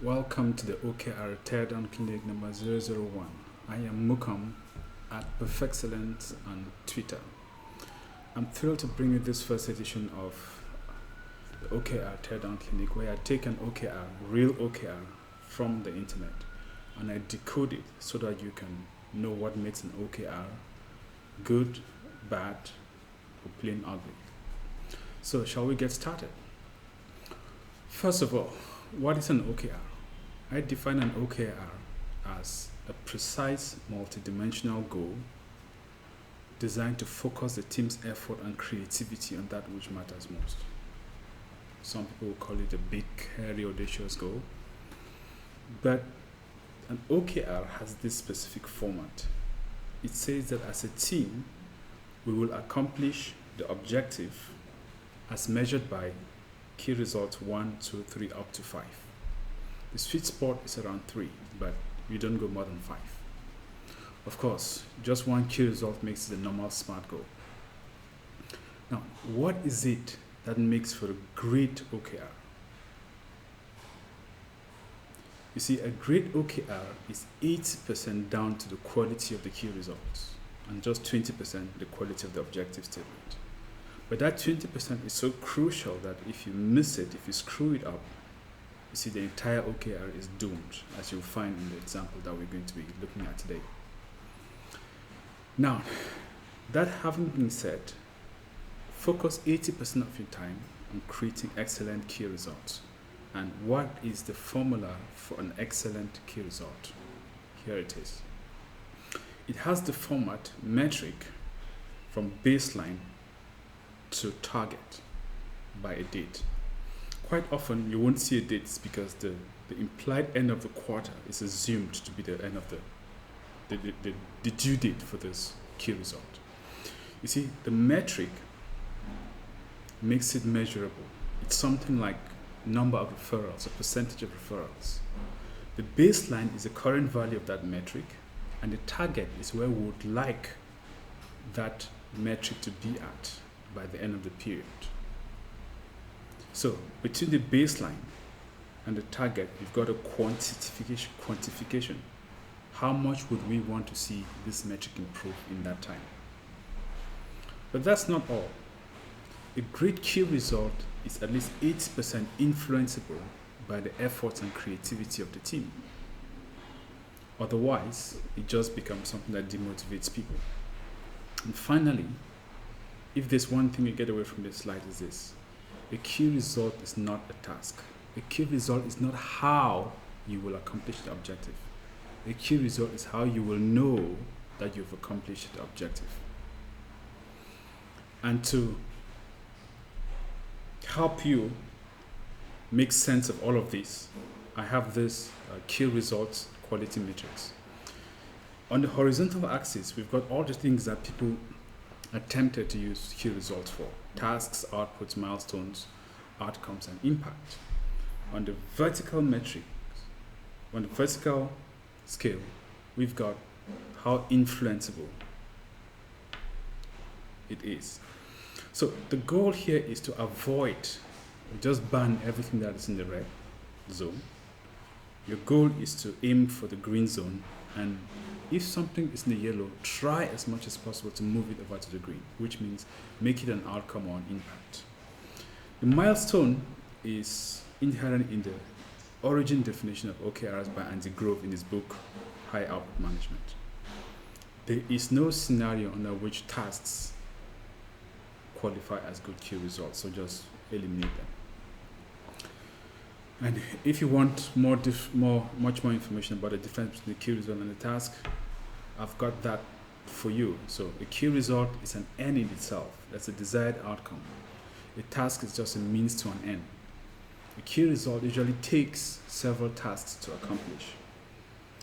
Welcome to the OKR Teardown Clinic number 001. I am Mukam at Perfexcellence on Twitter. I'm thrilled to bring you this first edition of the OKR Teardown Clinic, where I take an OKR, real OKR, from the internet and I decode it so that you can know what makes an OKR good, bad, or plain ugly. So, shall we get started? First of all, what is an OKR? I define an OKR as a precise multidimensional goal designed to focus the team's effort and creativity on that which matters most. Some people will call it a big, hairy, audacious goal. But an OKR has this specific format. It says that as a team, we will accomplish the objective as measured by key results 1, 2, 3, up to 5. The sweet spot is around 3, but we don't go more than 5. Of course, just one key result makes it a normal SMART goal. Now, what is it that makes for a great OKR? You see, a great OKR is 80% down to the quality of the key results and just 20% the quality of the objective statement. But that 20% is so crucial that if you miss it, if you screw it up, you see the entire OKR is doomed, as you'll find in the example that we're going to be looking at today. Now, that having been said, focus 80% of your time on creating excellent key results. And what is the formula for an excellent key result? Here it is. It has the format metric from baseline to target by a date. Quite often you won't see a date because the implied end of the quarter is assumed to be the end of the due date for this key result. You see, the metric makes it measurable. It's something like number of referrals, a percentage of referrals. The baseline is the current value of that metric, and the target is where we would like that metric to be at by the end of the period. So between the baseline and the target, we've got a quantification. How much would we want to see this metric improve in that time? But that's not all. A great key result is at least 80% influenceable by the efforts and creativity of the team. Otherwise, it just becomes something that demotivates people. And finally, if there's one thing you get away from this slide, is this: a key result is not a task. A key result is not how you will accomplish the objective. A key result is how you will know that you've accomplished the objective. And to help you make sense of all of this, I have this key results quality matrix. On the horizontal axis, we've got all the things that people attempted to use key results for: tasks, outputs, milestones, outcomes, and impact. On the vertical metrics, on the vertical scale, we've got how influenceable it is. So the goal here is to avoid, just ban everything that is in the red zone. Your goal is to aim for the green zone, and if something is in the yellow, try as much as possible to move it over to the green, which means make it an outcome or an impact. The milestone is inherent in the origin definition of OKRs by Andy Grove in his book, High Output Management. There is no scenario under which tasks qualify as good key results, so just eliminate them. And if you want much more information about the difference between the key result and the task, I've got that for you. So a key result is an end in itself. That's a desired outcome. A task is just a means to an end. A key result usually takes several tasks to accomplish.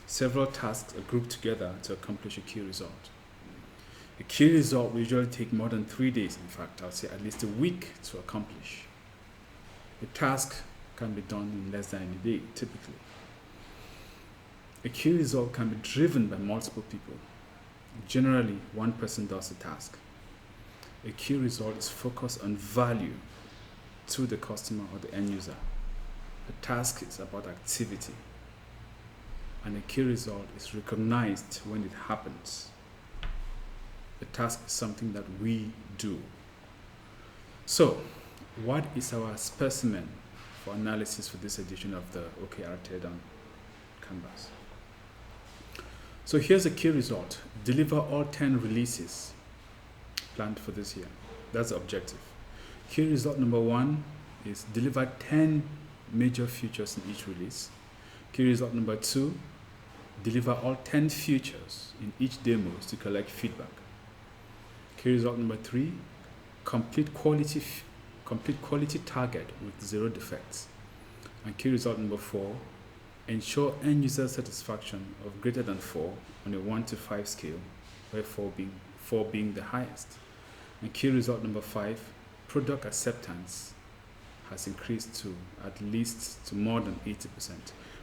Several tasks are grouped together to accomplish a key result. A key result will usually take more than 3 days. In fact, I'll say at least a week to accomplish. A task can be done in less than a day, typically. A key result can be driven by multiple people. Generally, one person does the task. A key result is focused on value to the customer or the end user. A task is about activity, and a key result is recognized when it happens. A task is something that we do. So, what is our specimen for analysis for this edition of the OKR Teardown Canvas? So here's a key result. Deliver all 10 releases planned for this year. That's the objective. Key result number 1 is deliver 10 major features in each release. Key result number 2, deliver all 10 features in each demos to collect feedback. Key result number 3, complete quality target with 0 defects. And key result number 4, ensure end user satisfaction of greater than 4 on a 1 to 5 scale, where 4 being the highest. And key result number 5, product acceptance has increased to at least to more than 80%.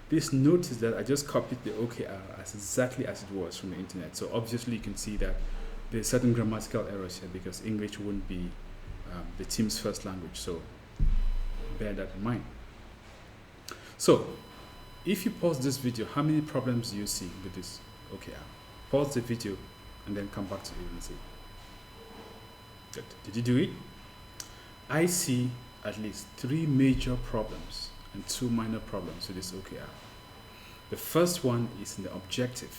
Please notice that I just copied the OKR as exactly as it was from the internet. So obviously you can see that there's certain grammatical errors here because English wouldn't be the team's first language. So bear that in mind. So if you pause this video, how many problems do you see with this OKR? Pause the video and then come back to it and see. Good. Did you do it? I see at least 3 major problems and 2 minor problems with this OKR. The first one is in the objective.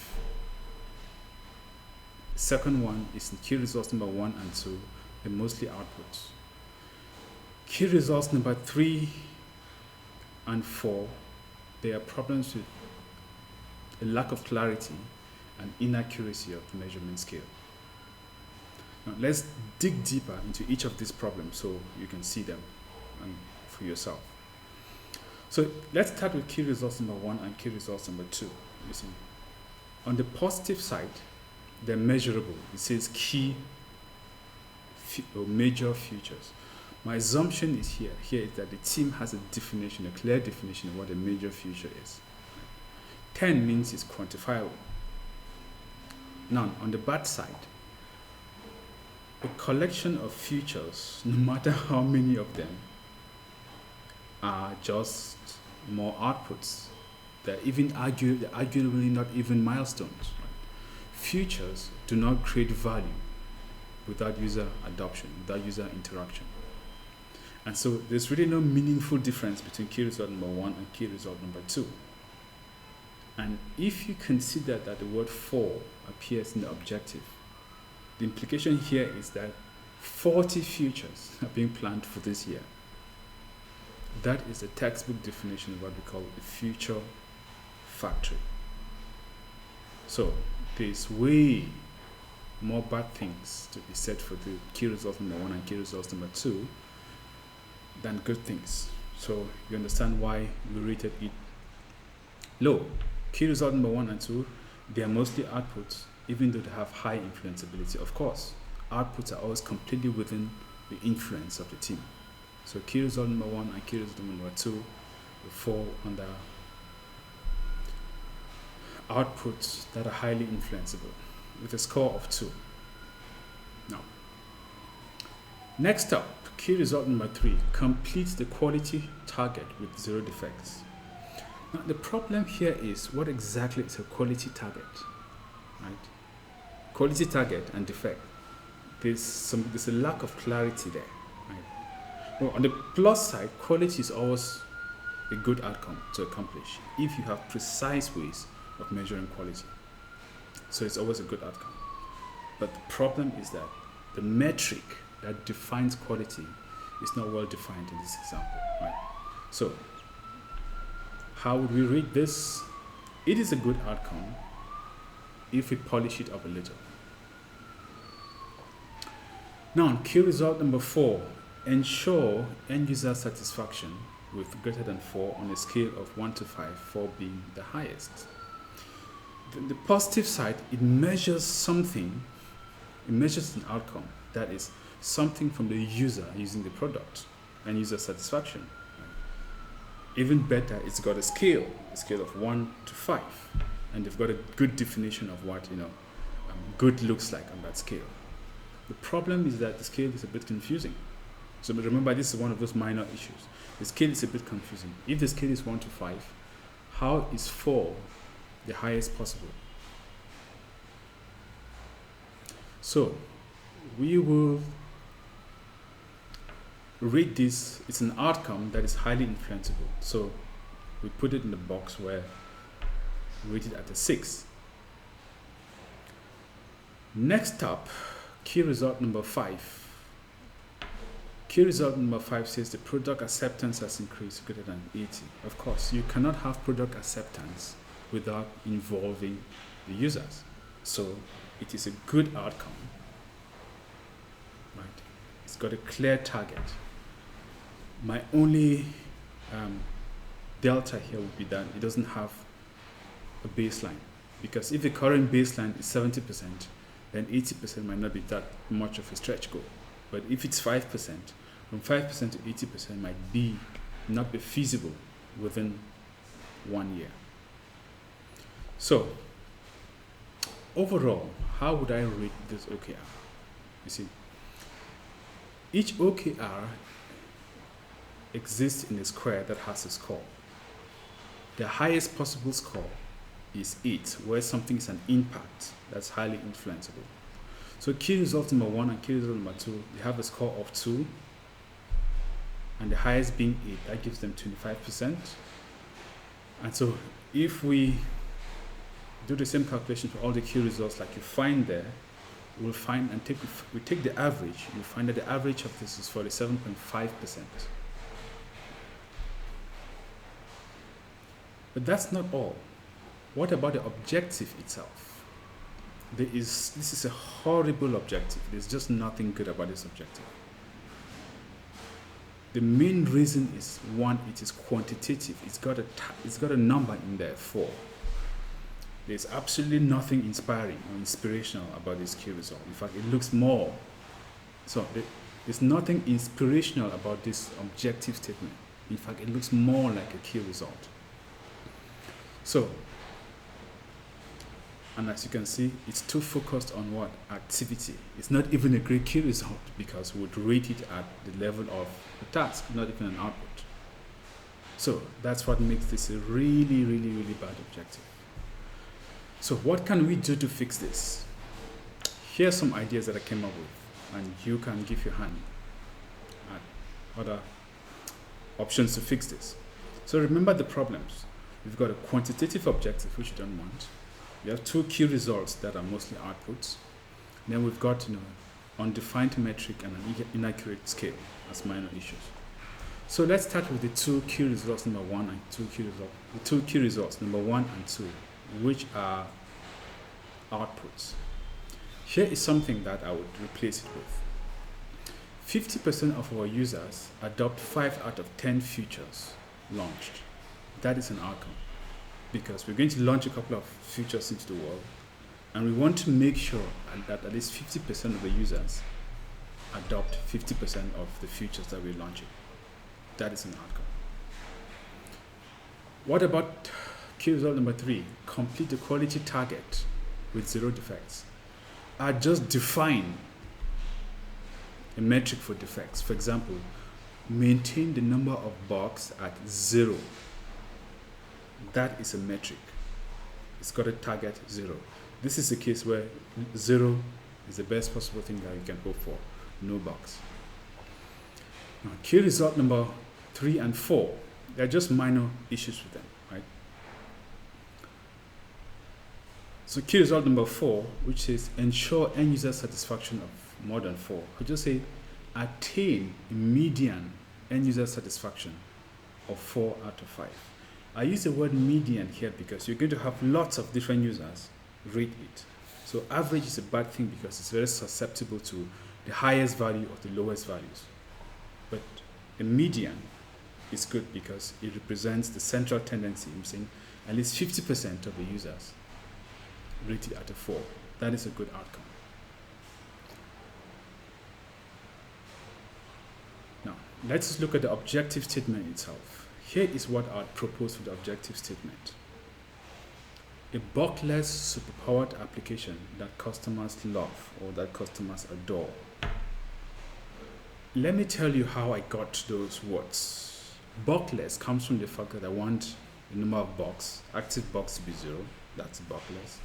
The second one is in key results number 1 and 2, they're mostly outputs. Key results number 3 and 4, there are problems with a lack of clarity and inaccuracy of the measurement scale. Now let's dig deeper into each of these problems so you can see them for yourself. So let's start with key results number 1 and key results number 2. You see, on the positive side, they're measurable. It says key or major features. My assumption is here is that the team has a definition, a clear definition of what a major feature is. 10 means it's quantifiable. Now, on the bad side, a collection of features, no matter how many of them, are just more outputs. They're arguably not even milestones. Features do not create value without user adoption, without user interaction. And so there's really no meaningful difference between key result number 1 and key result number 2. And if you consider that the word 4 appears in the objective, the implication here is that 40 features are being planned for this year. That is a textbook definition of what we call a feature factory. So there's way more bad things to be said for the key result number 1 and key results number 2 than good things. So you understand why we rated it low. Key result number 1 and 2, they are mostly outputs, even though they have high influenceability. Of course, outputs are always completely within the influence of the team. So key result number 1 and key result number 2 will fall under outputs that are highly influenceable with a score of 2. Now, next up, key result number 3, completes the quality target with 0 defects. Now, the problem here is what exactly is a quality target, right? Quality target and defect. There's a lack of clarity there, right? Well, on the plus side, quality is always a good outcome to accomplish if you have precise ways of measuring quality. So it's always a good outcome. But the problem is that the metric that defines quality is not well defined in this example, right? So how would we rate this? It is a good outcome if we polish it up a little. Now, key result number 4, ensure end user satisfaction with greater than 4 on a scale of 1 to 5, 4 being the highest. The positive side, it measures something, it measures an outcome, that is something from the user using the product and user satisfaction. Even better, it's got a scale of 1 to 5, and they've got a good definition of what good looks like on that scale. The problem is that the scale is a bit confusing. So remember, this is one of those minor issues. The scale is a bit confusing. If the scale is 1 to 5, how is 4 the highest possible? So we will rate this. It's an outcome that is highly influenceable. So we put it in the box where we rate it at a 6. Next up, key result number 5. Key result number 5 says the product acceptance has increased greater than 80. Of course, you cannot have product acceptance without involving the users. So it is a good outcome, right? It's got a clear target. My only delta here would be that it doesn't have a baseline, because if the current baseline is 70%, then 80% might not be that much of a stretch goal. But if it's 5%, from 5% to 80% might not be feasible within 1 year. So overall, how would I rate this OKR? You see, each OKR exists in a square that has a score. The highest possible score is 8, where something is an impact that's highly influenceable. So key result number 1 and key result number 2, they have a score of 2, and the highest being 8, that gives them 25%. And so if we do the same calculation for all the key results like you find there, we'll find and we take the average, you'll find that the average of this is 47.5%. But that's not all. What about the objective itself? This is a horrible objective. There's just nothing good about this objective. The main reason is, one, it is quantitative. It's got a number in there, 4. There's absolutely nothing inspiring or inspirational about this key result. In fact, it looks more. So there's nothing inspirational about this objective statement. In fact, it looks more like a key result. So, and as you can see, it's too focused on what? Activity. It's not even a great key result, because we would rate it at the level of the task, not even an output. So that's what makes this a really, really, really bad objective. So what can we do to fix this? Here are some ideas that I came up with, and you can give your hand at other options to fix this. So remember the problems. We've got a quantitative objective, which you don't want. We have 2 key results that are mostly outputs. Then we've got undefined metric and an inaccurate scale as minor issues. So let's start with the 2 key results, number 1 and 2 key results. The 2 key results, number 1 and 2, which are outputs. Here is something that I would replace it with. 50% of our users adopt 5 out of 10 features launched. That is an outcome, because we're going to launch a couple of features into the world, and we want to make sure that at least 50% of the users adopt 50% of the features that we're launching. That is an outcome. What about key result number 3? Complete the quality target with 0 defects. I just define a metric for defects. For example, maintain the number of bugs at 0. That is a metric. It's got a target 0. This is a case where 0 is the best possible thing that you can hope for. No bugs. Now, key result number 3 and 4, they're just minor issues with them, right? So key result number 4, which says ensure end user satisfaction of more than 4. I just say attain a median end user satisfaction of 4 out of 5. I use the word median here because you're going to have lots of different users rate it. So average is a bad thing because it's very susceptible to the highest value or the lowest values. But a median is good because it represents the central tendency. I'm saying at least 50% of the users rated at a 4. That is a good outcome. Now, let's look at the objective statement itself. Here is what I would propose for the objective statement. A buckless, superpowered application that customers love or that customers adore. let me tell you how I got those words. Buckless comes from the fact that I want the number of bucks, active bucks to be 0. That's buckless.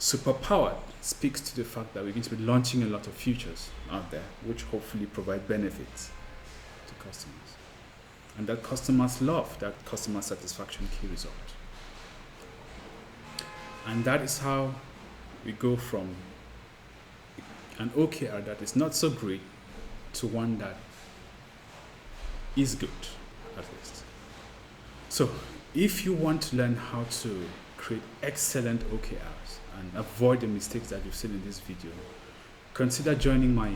Superpowered speaks to the fact that we're going to be launching a lot of features out there, which hopefully provide benefits to customers. And that customers love, that customer satisfaction key result. And that is how we go from an OKR that is not so great to one that is good, at least. So if you want to learn how to create excellent OKRs and avoid the mistakes that you've seen in this video, consider joining my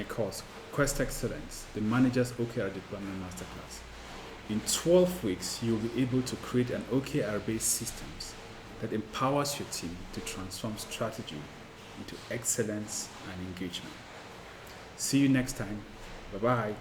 course, Quest Excellence, the Manager's OKR Deployment Masterclass. In 12 weeks, you'll be able to create an OKR-based systems that empowers your team to transform strategy into excellence and engagement. See you next time. Bye-bye.